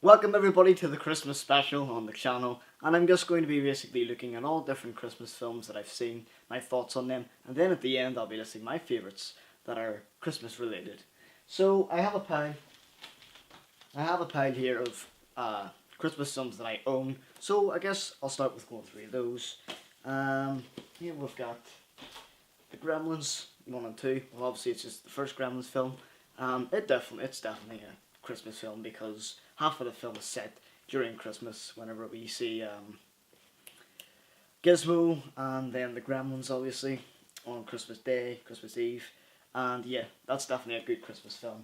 Welcome everybody to the Christmas special on the channel, and I'm just going to be basically looking at all different Christmas films that I've seen, my thoughts on them, and then at the end I'll be listing my favourites that are Christmas related. So I have a pile here of Christmas films that I own, so I guess I'll start with going through those. Here we've got the Gremlins 1 and 2. Well, obviously it's just the first Gremlins film. It's definitely a Christmas film because half of the film is set during Christmas whenever we see Gizmo and then the Gremlins obviously on Christmas Day, Christmas Eve, and yeah, that's definitely a good Christmas film.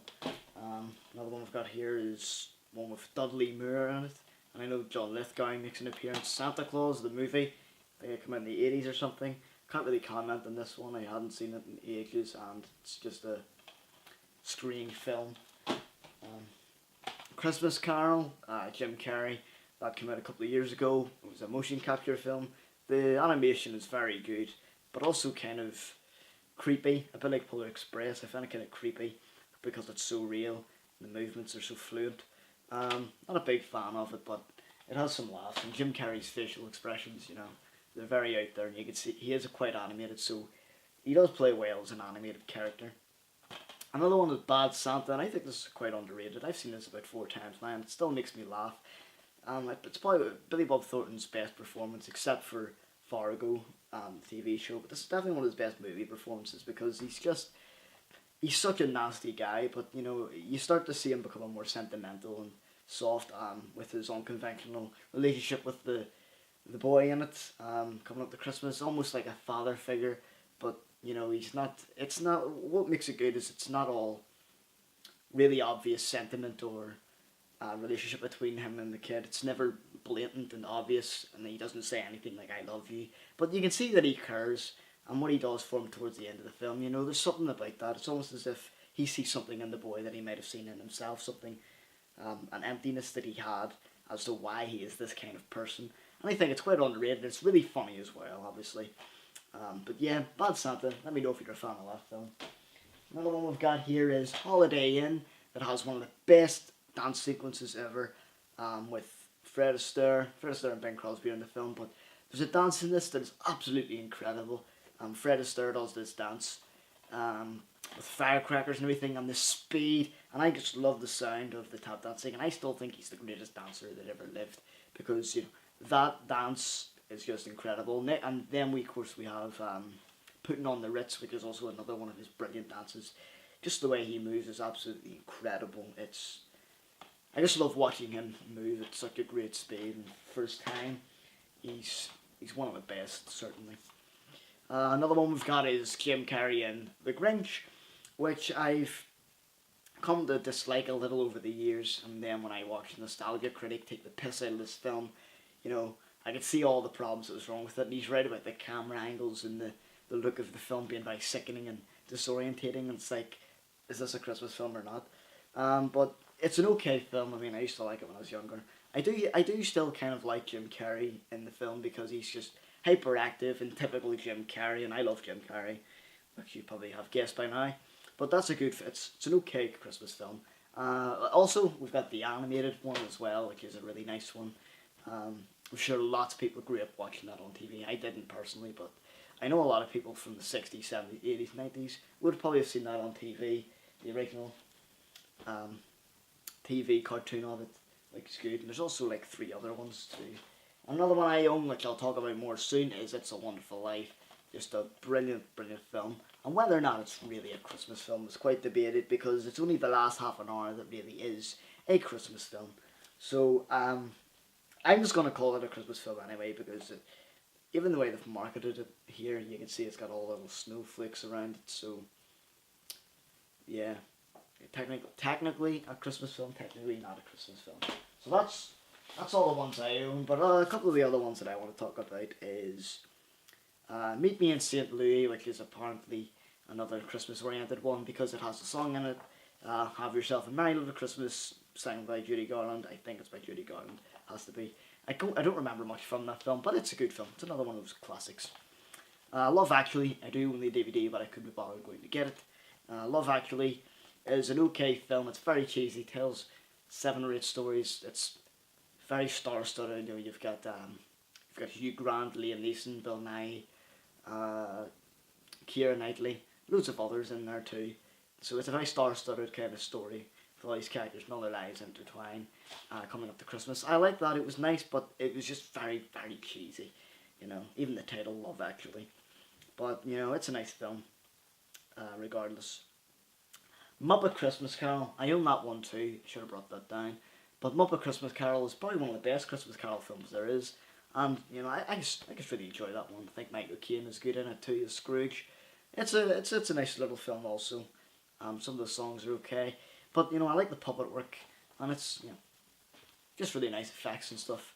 Another one we've got here is one with Dudley Moore in it, and I know John Lithgow makes an appearance. Santa Claus, the movie, I think it came out in the 80s or something. Can't really comment on this one, I hadn't seen it in ages, and it's just a screen film. Christmas Carol, Jim Carrey, that came out a couple of years ago. It was a motion capture film. The animation is very good, but also kind of creepy, a bit like Polar Express. I find it kind of creepy because it's so real, the movements are so fluid. Not a big fan of it, but it has some laughs, and Jim Carrey's facial expressions, they're very out there, and you can see he is quite animated, so he does play well as an animated character. Another one is Bad Santa, and I think this is quite underrated. I've seen this about 4 times now, and it still makes me laugh. It's probably Billy Bob Thornton's best performance, except for Fargo, the TV show. But this is definitely one of his best movie performances because he's such a nasty guy. But you start to see him become more sentimental and soft, with his unconventional relationship with the boy in it, coming up to Christmas, almost like a father figure, but. What makes it good is it's not all really obvious sentiment or relationship between him and the kid. It's never blatant and obvious, and he doesn't say anything like "I love you," but you can see that he cares, and what he does for him towards the end of the film, there's something about that. It's almost as if he sees something in the boy that he might have seen in himself, something, an emptiness that he had as to why he is this kind of person, and I think it's quite underrated. It's really funny as well, obviously. But yeah, Bad Santa, let me know if you're a fan of that film. Another one we've got here is Holiday Inn, that has one of the best dance sequences ever, with Fred Astaire and Ben Crosby in the film, but there's a dance in this that is absolutely incredible. Fred Astaire does this dance with firecrackers and everything, and the speed, and I just love the sound of the tap dancing, and I still think he's the greatest dancer that ever lived, because that dance is just incredible. And then we have Putting on the Ritz, which is also another one of his brilliant dances. Just the way he moves is absolutely incredible. I just love watching him move at such a great speed, and for his time, he's one of the best, certainly. Another one we've got is Jim Carrey in The Grinch, which I've come to dislike a little over the years, and then when I watched Nostalgia Critic take the piss out of this film, I could see all the problems that was wrong with it, and he's right about the camera angles and the look of the film being very sickening and disorientating, and it's like, is this a Christmas film or not? But it's an okay film. I mean, I used to like it when I was younger. I do still kind of like Jim Carrey in the film because he's just hyperactive and typical Jim Carrey, and I love Jim Carrey, which you probably have guessed by now. But that's it's an okay Christmas film. Also, we've got the animated one as well, which is a really nice one. I'm sure lots of people grew up watching that on TV. I didn't personally, but I know a lot of people from the 60s, 70s, 80s, 90s would probably have seen that on TV, the original TV cartoon of it, which is good. And there's also like 3 other ones too. Another one I own, which I'll talk about more soon, is It's a Wonderful Life. Just a brilliant, brilliant film. And whether or not it's really a Christmas film is quite debated because it's only the last half an hour that really is a Christmas film. So, I'm just going to call it a Christmas film anyway because even the way they've marketed it here, you can see it's got all little snowflakes around it, so yeah, technically a Christmas film, technically not a Christmas film. So that's all the ones I own, but a couple of the other ones that I want to talk about is Meet Me in St. Louis, which is apparently another Christmas oriented one because it has a song in it, Have Yourself a Merry Little Christmas, sang by Judy Garland. I think it's by Judy Garland, has to be. I don't remember much from that film, but it's a good film. It's another one of those classics. Love Actually, I do own the DVD, but I couldn't be bothered going to get it. Love Actually is an okay film. It's very cheesy, tells 7 or 8 stories. It's very star-studded. You know, you've got Hugh Grant, Liam Neeson, Bill Nye, Keira Knightley, loads of others in there too. So it's a very star-studded kind of story with all these characters and all their lives intertwined, coming up to Christmas. I like that. It was nice, but it was just very, very cheesy. You know, even the title, Love Actually. But, you know, it's a nice film, regardless. Muppet Christmas Carol, I own that one too, should have brought that down. But Muppet Christmas Carol is probably one of the best Christmas Carol films there is. And, you know, I just really enjoy that one. I think Michael Caine is good in it too, as Scrooge. It's a nice little film also. Some of the songs are okay. But, you know, I like the puppet work. And it's, you know, just really nice effects and stuff.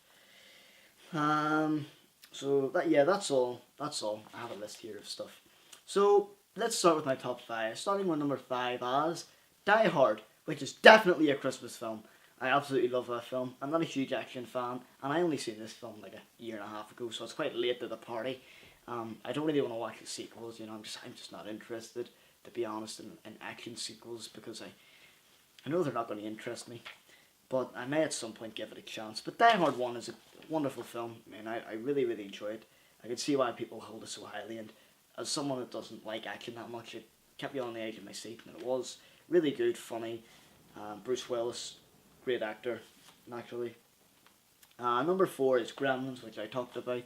So, that's all. I have a list here of stuff. So, let's start with my top 5. Starting with number 5 as Die Hard, which is definitely a Christmas film. I absolutely love that film. I'm not a huge action fan, and I only seen this film like a year and a half ago, so it's quite late to the party. I don't really want to watch the sequels. You know, I'm just not interested, to be honest, in action sequels, because I know they're not going to interest me. But I may at some point give it a chance. But Die Hard 1 is a wonderful film. I mean, I really, really enjoy it. I can see why people hold it so highly, and as someone that doesn't like action that much, it kept me on the edge of my seat, and it was really good, funny. Bruce Willis, great actor, naturally. Number 4 is Gremlins, which I talked about.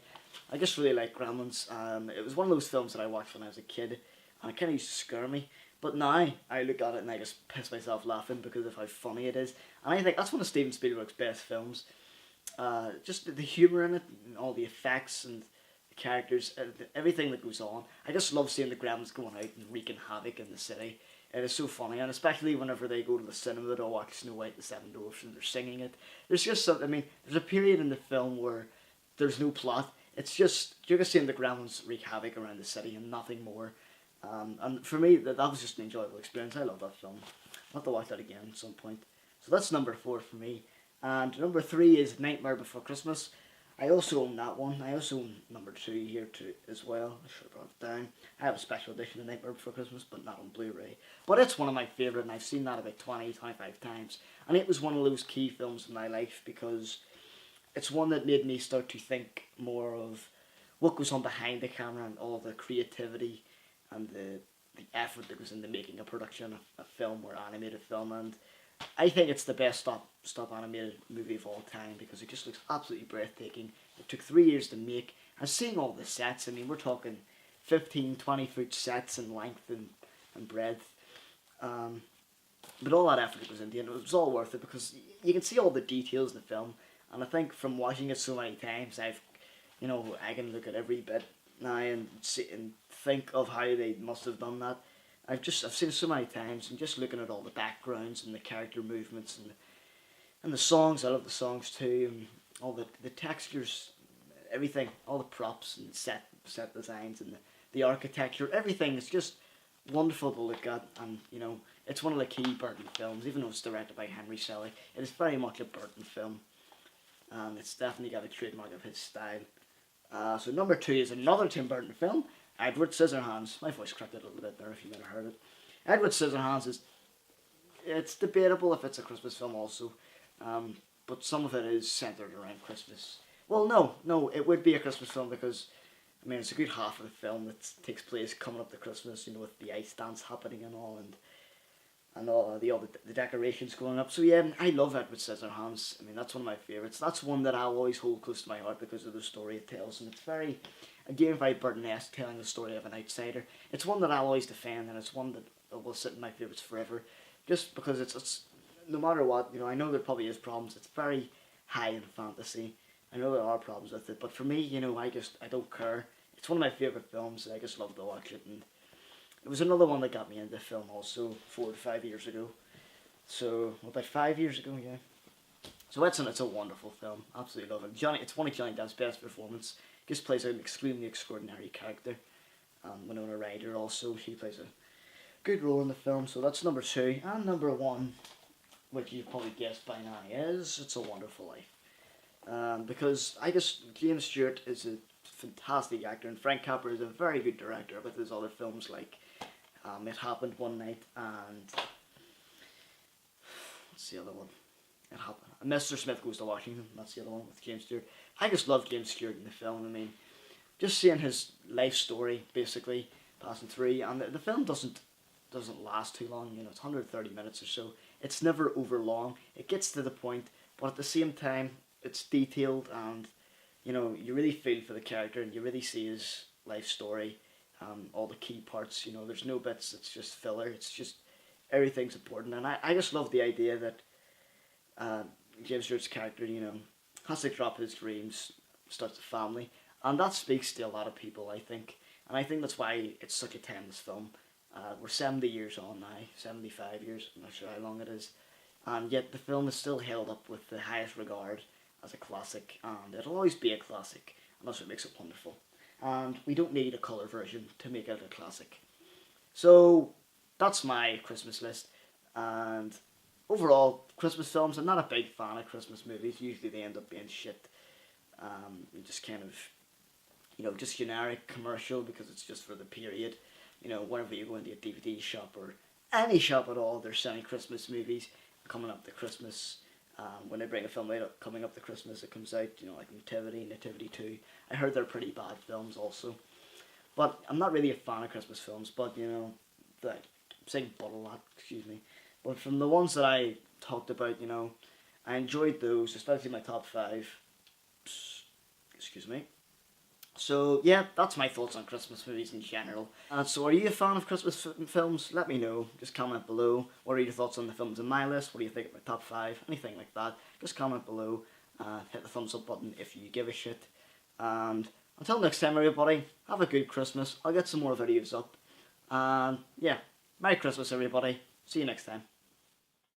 I just really like Gremlins. It was one of those films that I watched when I was a kid, and it kind of used to scare me. But now I look at it and I just piss myself laughing because of how funny it is. And I think that's one of Steven Spielberg's best films. Just the humour in it, and all the effects and the characters, everything that goes on. I just love seeing the Gremlins going out and wreaking havoc in the city. It is so funny, and especially whenever they go to the cinema to watch Snow White and the Seven Dwarfs and they're singing it. There's just something, I mean, there's a period in the film where there's no plot. It's just, you're just seeing the Gremlins wreak havoc around the city and nothing more. And for me, that was just an enjoyable experience. I love that film. I'll have to watch that again at some point. So that's number 4 for me. And number 3 is Nightmare Before Christmas. I also own that one. I also own number 2 here too as well. I should have brought it down. I have a special edition of Nightmare Before Christmas, but not on Blu-ray. But it's one of my favourite, and I've seen that about 20, 25 times. And it was one of those key films in my life because it's one that made me start to think more of what goes on behind the camera and all the creativity and the effort that goes into making a production of a film or animated film. And I think it's the best stop animated movie of all time because it just looks absolutely breathtaking. It took 3 years to make, and seeing all the sets, I mean, we're talking 15, 20 foot sets in length and breadth. But all that effort that goes into it, it was all worth it because you can see all the details in the film. And I think from watching it so many times, I can look at every bit now and think of how they must have done that. I've seen it so many times, and just looking at all the backgrounds and the character movements and the songs. I love the songs too, and all the textures, everything, all the props and set designs and the architecture. Everything is just wonderful to look at, and you know, it's one of the key Burton films. Even though it's directed by Henry Selick, it is very much a Burton film, and it's definitely got a trademark of his style. So number 2 is another Tim Burton film, Edward Scissorhands. My voice cracked a little bit there if you never heard it. Edward Scissorhands it's debatable if it's a Christmas film also, but some of it is centered around Christmas. Well, no, it would be a Christmas film because, I mean, it's a good half of the film that takes place coming up to Christmas, you know, with the ice dance happening and all the decorations going up. So yeah, I love Edward Scissorhands. I mean, that's one of my favourites. That's one that I'll always hold close to my heart because of the story it tells, and it's very Burton-esque, telling the story of an outsider. It's one that I'll always defend, and it's one that will sit in my favourites forever, just because it's no matter what, you know, I know there probably is problems. It's very high in fantasy. I know there are problems with it, but for me, you know, I don't care. It's one of my favourite films. I just love to watch it, and it was another one that got me into film also 4 to 5 years ago. So, about 5 years ago, yeah. So it's a wonderful film. Absolutely love it. It's one of Johnny Depp's best performance. He just plays an extremely extraordinary character. Winona Ryder also, she plays a good role in the film. So that's number 2. And number 1, which you've probably guessed by now, is It's a Wonderful Life. Because James Stewart is a fantastic actor, and Frank Capra is a very good director with his other films like It Happened One Night and what's the other one? it happened. And Mr. Smith Goes to Washington, that's the other one with James Stewart. I just love James Stewart in the film. I mean, just seeing his life story basically passing through, and the film doesn't last too long. You know, it's 130 minutes or so. It's never over long. It gets to the point, but at the same time, it's detailed, and you know, you really feel for the character, and you really see his life story, all the key parts. You know, there's no bits. It's just filler. It's just everything's important, and I just love the idea that James Stewart's character, you know, has to drop his dreams, starts a family, and that speaks to a lot of people, I think, and I think that's why it's such a timeless film. We're 70 years on now, 75 years, I'm not sure how long it is, and yet the film is still held up with the highest regard as a classic, and it'll always be a classic, and that's what makes it wonderful. And we don't need a colour version to make it a classic. So, that's my Christmas list, and overall, Christmas films, I'm not a big fan of Christmas movies. Usually they end up being shit. Just kind of, you know, just generic commercial because it's just for the period. You know, whenever you go into a DVD shop or any shop at all, they're selling Christmas movies coming up to Christmas. When they bring a film out coming up to Christmas, it comes out, you know, like Nativity, Nativity 2. I heard they're pretty bad films also. But I'm not really a fan of Christmas films, but, you know, I'm saying but a lot, excuse me. But from the ones that I talked about, you know, I enjoyed those, especially my top 5. Excuse me. So, yeah, that's my thoughts on Christmas movies in general. So, are you a fan of Christmas films? Let me know. Just comment below. What are your thoughts on the films in my list? What do you think of my top 5? Anything like that. Just comment below. Hit the thumbs up button if you give a shit. And until next time, everybody, have a good Christmas. I'll get some more videos up. And, yeah, Merry Christmas, everybody. See you next time.